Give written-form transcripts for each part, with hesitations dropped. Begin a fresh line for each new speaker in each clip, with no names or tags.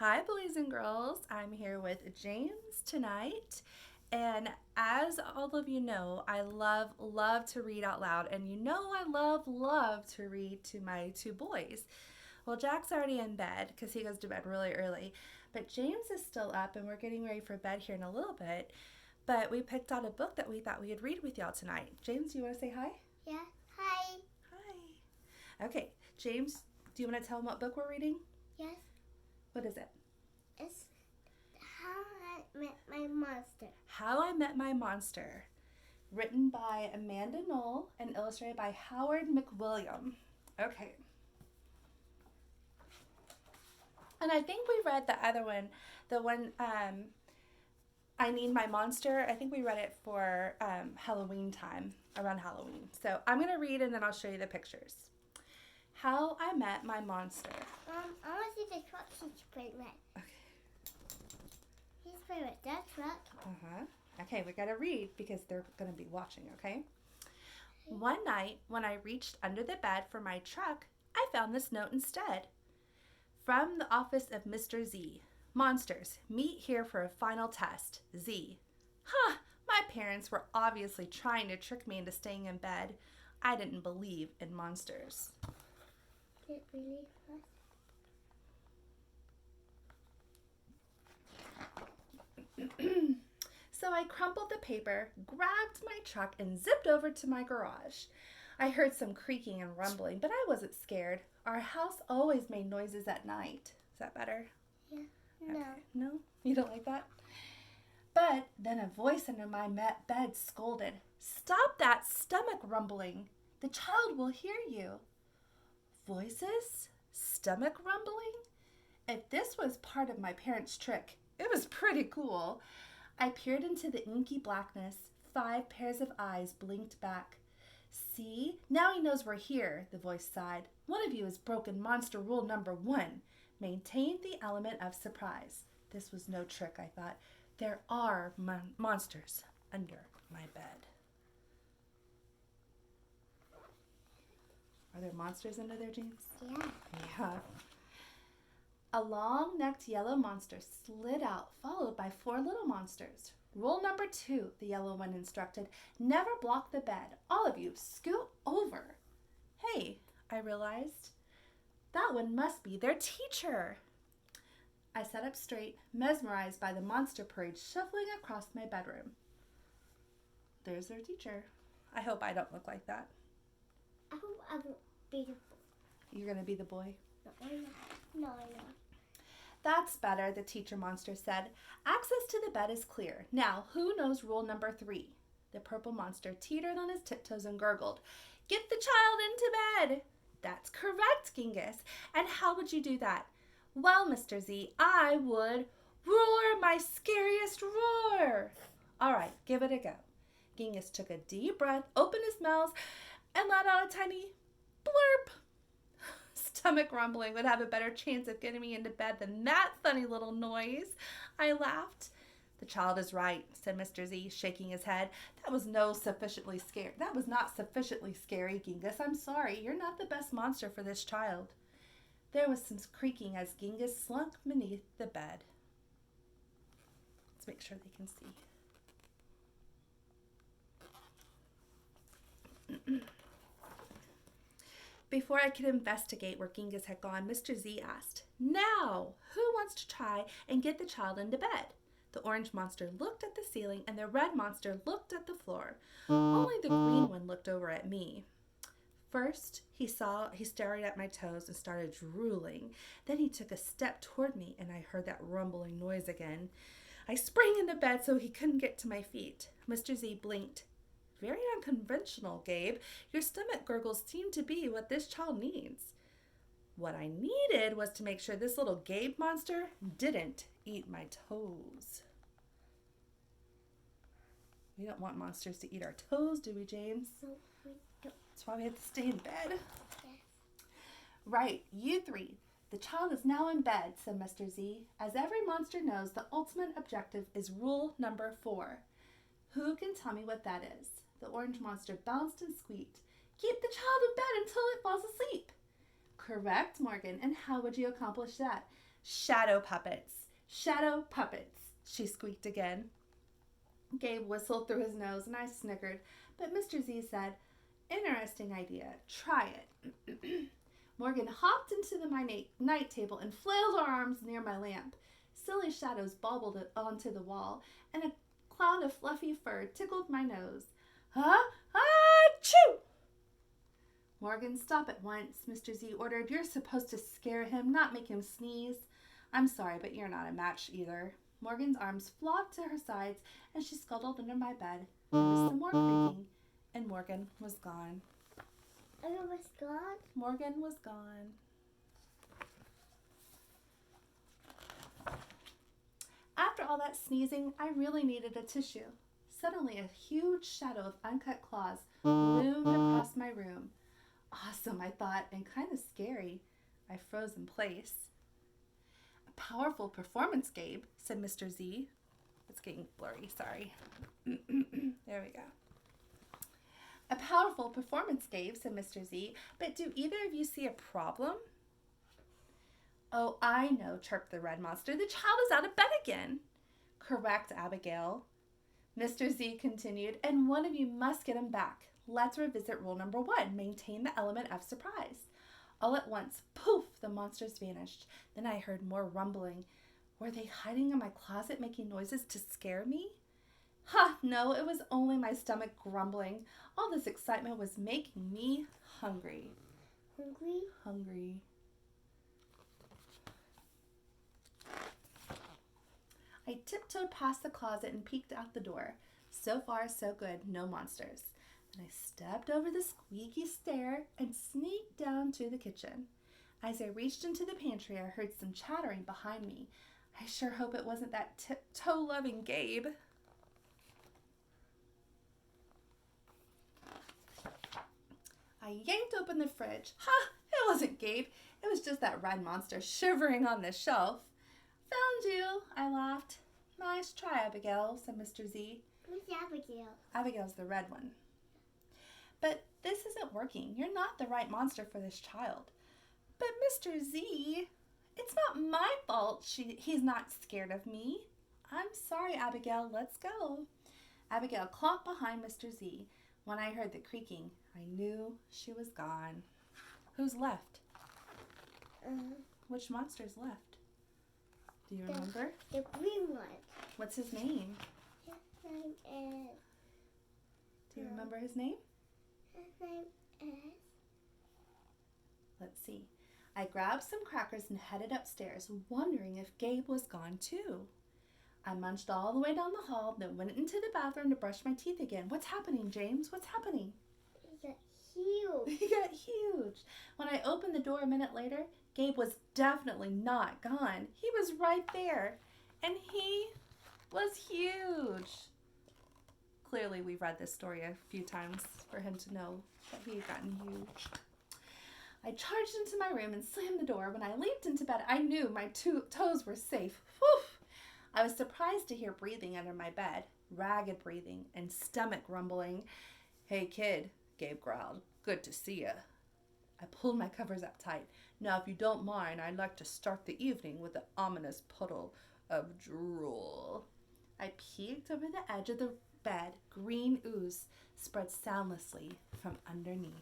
Hi, boys and girls. I'm here with James tonight. And as all of you know, I love to read out loud. And you know, I love to read to my two boys. Well, Jack's already in bed because he goes to bed really early. But James is still up, and we're getting ready for bed here in a little bit. But we picked out a book that we thought we'd read with y'all tonight. James, you want to say hi?
Yeah. Hi.
Hi. Okay, James, do you want to tell them what book we're reading?
Yes.
What is it?
It's How I Met My Monster.
How I Met My Monster, written by Amanda Knoll and illustrated by Howard McWilliam. Okay. And I think we read the other one, the one, I Need My Monster. I think we read it for Halloween time, around Halloween. So I'm going to read and then I'll show you the pictures. How I Met My Monster.
I want to see the truck he's playing with.
Okay.
He's playing with that truck.
Okay, we got to read because they're going to be watching, okay? One night, when I reached under the bed for my truck, I found this note instead. From the office of Mr. Z. Monsters, meet here for a final test. Z. Huh, my parents were obviously trying to trick me into staying in bed. I didn't believe in monsters.
Is it really fast?
So I crumpled the paper, grabbed my truck, and zipped over to my garage. I heard some creaking and rumbling, but I wasn't scared. Our house always made noises at night. Is that better?
Yeah. No.
Okay. No? You don't like that? But then a voice under my bed scolded, "Stop that stomach rumbling. The child will hear you." Voices? Stomach rumbling? If this was part of my parents' trick, it was pretty cool. I peered into the inky blackness. 5 pairs of eyes blinked back. "See? Now he knows we're here," the voice sighed. "One of you has broken monster rule number 1. Maintain the element of surprise." This was no trick, I thought. There are monsters under my bed. Are there monsters under there, James?
Yeah.
Yeah. A long-necked yellow monster slid out, followed by 4 little monsters. "Rule number 2, the yellow one instructed. Never block the bed. All of you, scoot over." Hey, I realized, that one must be their teacher. I sat up straight, mesmerized by the monster parade shuffling across my bedroom. There's their teacher. I hope I don't look like that.
I hope I won't be the boy.
You're going to be the boy?
No, I know. No, I know.
That's better, the teacher monster said. "Access to the bed is clear. Now, who knows rule number 3? The purple monster teetered on his tiptoes and gurgled, "Get the child into bed." "That's correct, Genghis. And how would you do that?" "Well, Mr. Z, I would roar my scariest roar." "All right, give it a go." Genghis took a deep breath, opened his mouth, and let out a tiny blurp. Stomach rumbling would have a better chance of getting me into bed than that funny little noise. I laughed. "The child is right," said Mr. Z, shaking his head. That was not sufficiently scary, Genghis. "I'm sorry. You're not the best monster for this child." There was some creaking as Genghis slunk beneath the bed. Let's make sure they can see. Before I could investigate where Genghis had gone, Mr. Z asked, "Now, who wants to try and get the child into bed?" The orange monster looked at the ceiling and the red monster looked at the floor. Only the green one looked over at me. First, he stared at my toes and started drooling. Then he took a step toward me and I heard that rumbling noise again. I sprang into bed so he couldn't get to my feet. Mr. Z blinked. "Very unconventional, Gabe. Your stomach gurgles seem to be what this child needs." What I needed was to make sure this little Gabe monster didn't eat my toes. We don't want monsters to eat our toes, do we, James?
No, we don't.
That's why we have to stay in bed.
Yes.
"Right, you 3. The child is now in bed," said Mr. Z. "As every monster knows, the ultimate objective is rule number 4. Who can tell me what that is?" The orange monster bounced and squeaked. "Keep the child in bed until it falls asleep." "Correct, Morgan. And how would you accomplish that?" Shadow puppets. Shadow puppets, she squeaked again. Gabe whistled through his nose and I snickered, but Mr. Z said, interesting idea. Try it. Morgan hopped into my night table and flailed her arms near my lamp. Silly shadows bobbled onto the wall, and a cloud of fluffy fur tickled my nose. Huh? Achoo! Morgan, stop at once, Mr. Z ordered. You're supposed to scare him, not make him sneeze. I'm sorry, but you're not a match either. Morgan's arms flopped to her sides, and she scuttled under my bed. There was some more creaking, and Morgan was gone.
Morgan was gone?
Morgan was gone. After all that sneezing, I really needed a tissue. Suddenly, a huge shadow of uncut claws loomed across my room. Awesome, I thought, and kind of scary. I froze in place. A powerful performance, Gabe, said Mr. Z. It's getting blurry, sorry. There we go. A powerful performance, Gabe, said Mr. Z, but do either of you see a problem? Oh, I know, chirped the red monster. The child is out of bed again. Correct, Abigail. Mr. Z continued, and one of you must get him back. Let's revisit rule number 1. Maintain the element of surprise. All at once, poof, the monsters vanished. Then I heard more rumbling. Were they hiding in my closet making noises to scare me? Ha, no, it was only my stomach grumbling. All this excitement was making me hungry.
Hungry?
Hungry. I tiptoed past the closet and peeked out the door. So far, so good, no monsters. Then I stepped over the squeaky stair and sneaked down to the kitchen. As I reached into the pantry, I heard some chattering behind me. I sure hope it wasn't that tiptoe-loving Gabe. I yanked open the fridge. Ha! It wasn't Gabe. It was just that red monster shivering on the shelf. Found you, I laughed. Nice try, Abigail, said Mr. Z.
Who's Abigail?
Abigail's the red one. But this isn't working. You're not the right monster for this child. But Mr. Z, it's not my fault he's not scared of me. I'm sorry, Abigail. Let's go. Abigail clomped behind Mr. Z. When I heard the creaking, I knew she was gone. Who's left? Which monster's left? Do you remember?
The green one.
What's his name?
His name is...
Do you remember his name?
His name is...
Let's see. I grabbed some crackers and headed upstairs, wondering if Gabe was gone too. I munched all the way down the hall, then went into the bathroom to brush my teeth again. What's happening, James? What's happening?
He got huge.
He got huge. When I opened the door a minute later, Gabe was definitely not gone. He was right there, and he was huge. Clearly, we read this story a few times for him to know that he had gotten huge. I charged into my room and slammed the door. When I leaped into bed, I knew my toes were safe. Whew! I was surprised to hear breathing under my bed, ragged breathing and stomach rumbling. Hey, kid, Gabe growled. Good to see ya. I pulled my covers up tight. Now, if you don't mind, I'd like to start the evening with an ominous puddle of drool. I peeked over the edge of the bed. Green ooze spread soundlessly from underneath.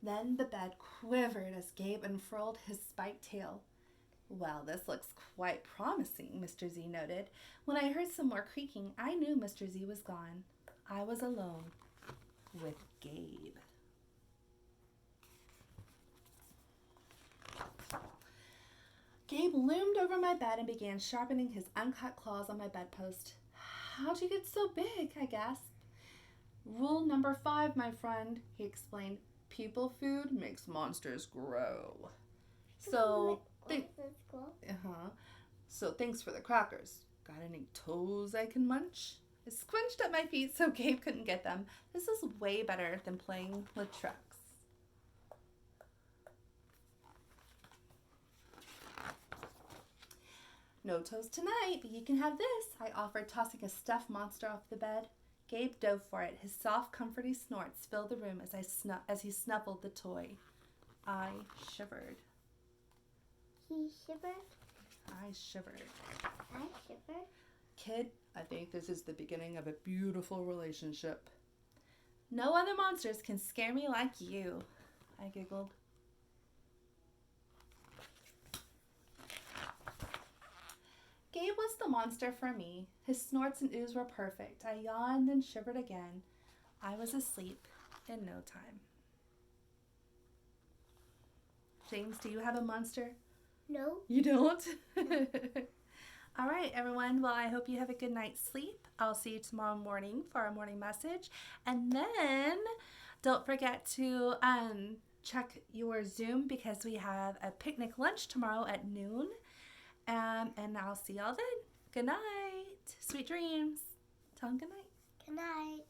Then the bed quivered as Gabe unfurled his spiked tail. Well, this looks quite promising, Mr. Z noted. When I heard some more creaking, I knew Mr. Z was gone. I was alone with Gabe. Gabe loomed over my bed and began sharpening his uncut claws on my bedpost. How'd you get so big? I gasped. Rule number 5, my friend, he explained. People food makes monsters grow. So, So thanks for the crackers. Got any toes I can munch? I squinched at my feet so Gabe couldn't get them. This is way better than playing with trucks. No toes tonight, but you can have this, I offered, tossing a stuffed monster off the bed. Gabe dove for it. His soft, comforting snorts filled the room as he snuffled the toy. I shivered.
He shivered.
I shivered.
I shivered.
Kid, I think this is the beginning of a beautiful relationship. No other monsters can scare me like you, I giggled. Gabe was the monster for me. His snorts and oohs were perfect. I yawned and shivered again. I was asleep in no time. James, do you have a monster?
No.
You don't? All right, everyone. Well, I hope you have a good night's sleep. I'll see you tomorrow morning for our morning message. And then don't forget to check your Zoom because we have a picnic lunch tomorrow at noon. And I'll see y'all then. Good night. Sweet dreams. Tell them good night.
Good night.